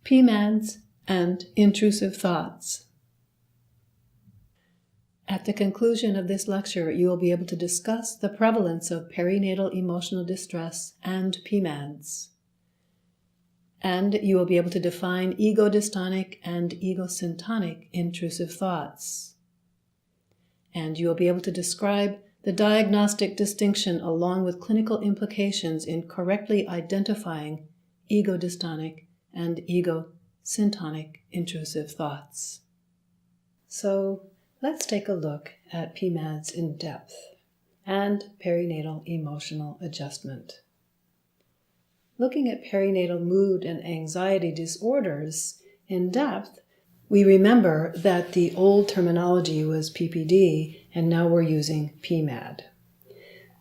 PMADs and intrusive thoughts. At the conclusion of this lecture, you will be able to discuss the prevalence of perinatal emotional distress and PMADs. And you will be able to define ego-dystonic and ego-syntonic intrusive thoughts. And you will be able to describe the diagnostic distinction along with clinical implications in correctly identifying ego-dystonic and ego-syntonic intrusive thoughts. So let's take a look at PMADs in depth and perinatal emotional adjustment. Looking at perinatal mood and anxiety disorders in depth, we remember that the old terminology was PPD and now we're using PMAD.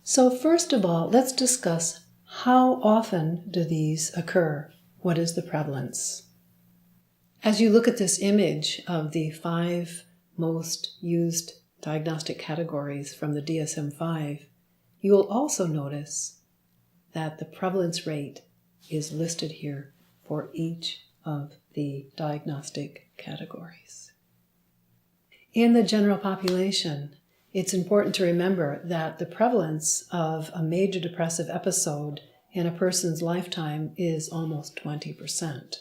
So first of all, let's discuss how often do these occur? What is the prevalence? As you look at this image of the 5 most used diagnostic categories from the DSM-5, you will also notice that the prevalence rate is listed here for each of the diagnostic categories. In the general population, it's important to remember that the prevalence of a major depressive episode in a person's lifetime is almost 20%.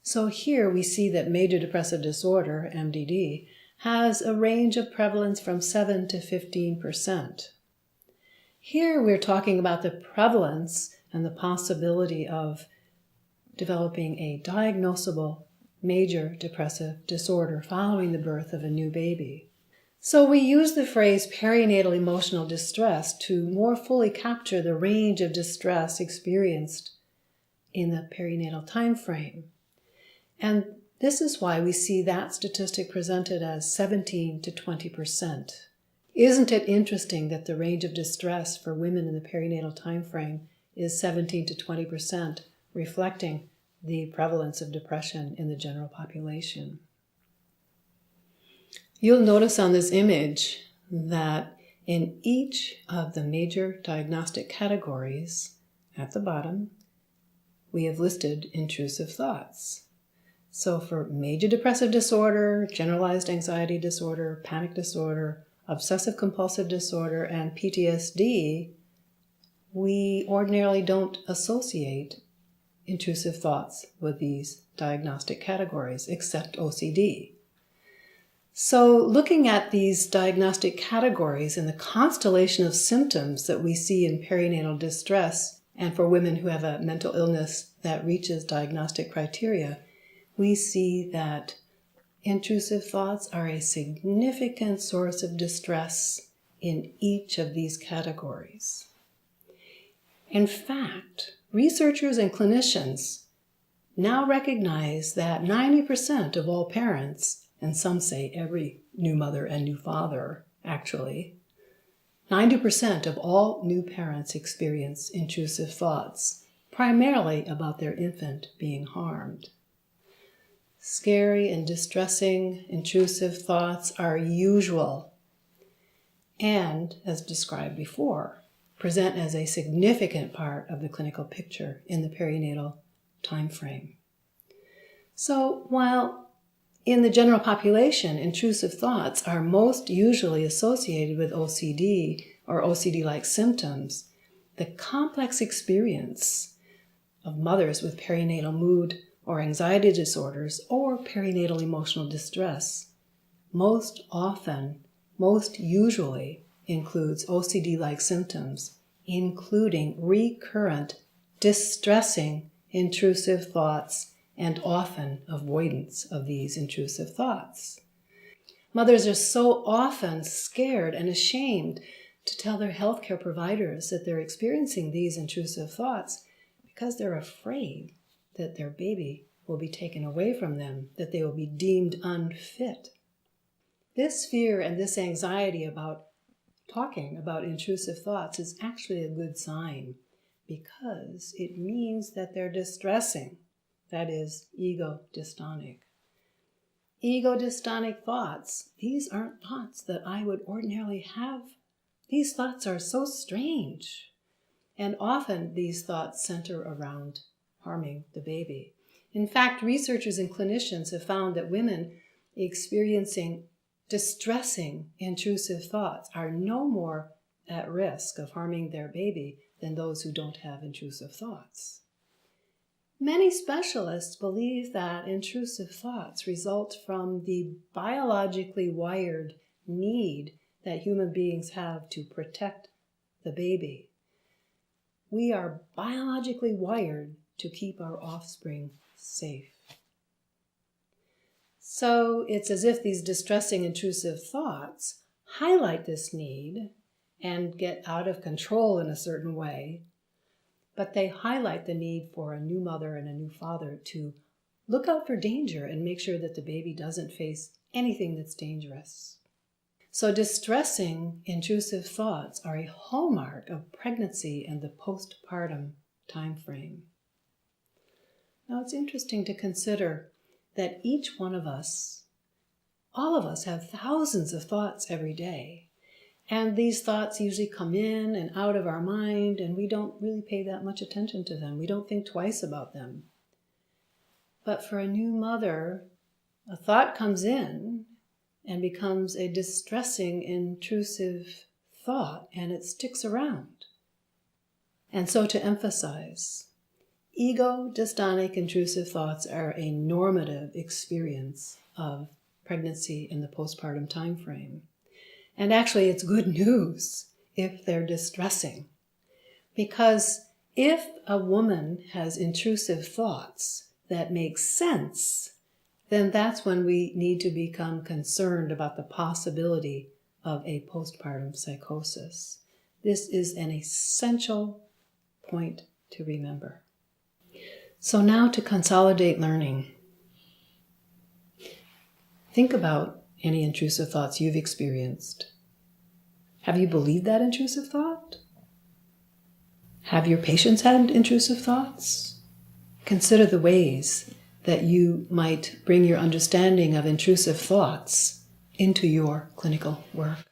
So here we see that major depressive disorder, MDD, has a range of prevalence from 7 to 15%. Here we're talking about the prevalence and the possibility of developing a diagnosable major depressive disorder following the birth of a new baby. So we use the phrase perinatal emotional distress to more fully capture the range of distress experienced in the perinatal time frame. And this is why we see that statistic presented as 17 to 20%. Isn't it interesting that the range of distress for women in the perinatal time frame is 17 to 20%, reflecting the prevalence of depression in the general population? You'll notice on this image that in each of the major diagnostic categories, at the bottom, we have listed intrusive thoughts. So for major depressive disorder, generalized anxiety disorder, panic disorder, obsessive compulsive disorder, and PTSD, we ordinarily don't associate intrusive thoughts with these diagnostic categories, except OCD. So looking at these diagnostic categories and the constellation of symptoms that we see in perinatal distress, and for women who have a mental illness that reaches diagnostic criteria, we see that intrusive thoughts are a significant source of distress in each of these categories. In fact, researchers and clinicians now recognize that 90% of all parents, and some say every new mother and new father, actually, 90% of all new parents experience intrusive thoughts, primarily about their infant being harmed. Scary and distressing intrusive thoughts are usual and, as described before, present as a significant part of the clinical picture in the perinatal time frame. So while in the general population, intrusive thoughts are most usually associated with OCD or OCD-like symptoms, the complex experience of mothers with perinatal mood or anxiety disorders or perinatal emotional distress most usually includes OCD-like symptoms, including recurrent, distressing, intrusive thoughts and often avoidance of these intrusive thoughts. Mothers are so often scared and ashamed to tell their healthcare providers that they're experiencing these intrusive thoughts because they're afraid that their baby will be taken away from them, that they will be deemed unfit. This fear and this anxiety about talking about intrusive thoughts is actually a good sign because it means that they're distressing, that is, ego-dystonic. Ego-dystonic thoughts, these aren't thoughts that I would ordinarily have. These thoughts are so strange. And often these thoughts center around harming the baby. In fact, researchers and clinicians have found that women experiencing distressing intrusive thoughts are no more at risk of harming their baby than those who don't have intrusive thoughts. Many specialists believe that intrusive thoughts result from the biologically wired need that human beings have to protect the baby. We are biologically wired to keep our offspring safe. So it's as if these distressing intrusive thoughts highlight this need and get out of control in a certain way, but they highlight the need for a new mother and a new father to look out for danger and make sure that the baby doesn't face anything that's dangerous. So distressing intrusive thoughts are a hallmark of pregnancy and the postpartum time frame. Now it's interesting to consider that each one of us, all of us, have thousands of thoughts every day. And these thoughts usually come in and out of our mind, and we don't really pay that much attention to them. We don't think twice about them. But for a new mother, a thought comes in and becomes a distressing, intrusive thought, and it sticks around. And so to emphasize, ego-dystonic intrusive thoughts are a normative experience of pregnancy in the postpartum time frame. And actually, it's good news if they're distressing. Because if a woman has intrusive thoughts that make sense, then that's when we need to become concerned about the possibility of a postpartum psychosis. This is an essential point to remember. So now to consolidate learning. Think about any intrusive thoughts you've experienced. Have you believed that intrusive thought? Have your patients had intrusive thoughts? Consider the ways that you might bring your understanding of intrusive thoughts into your clinical work.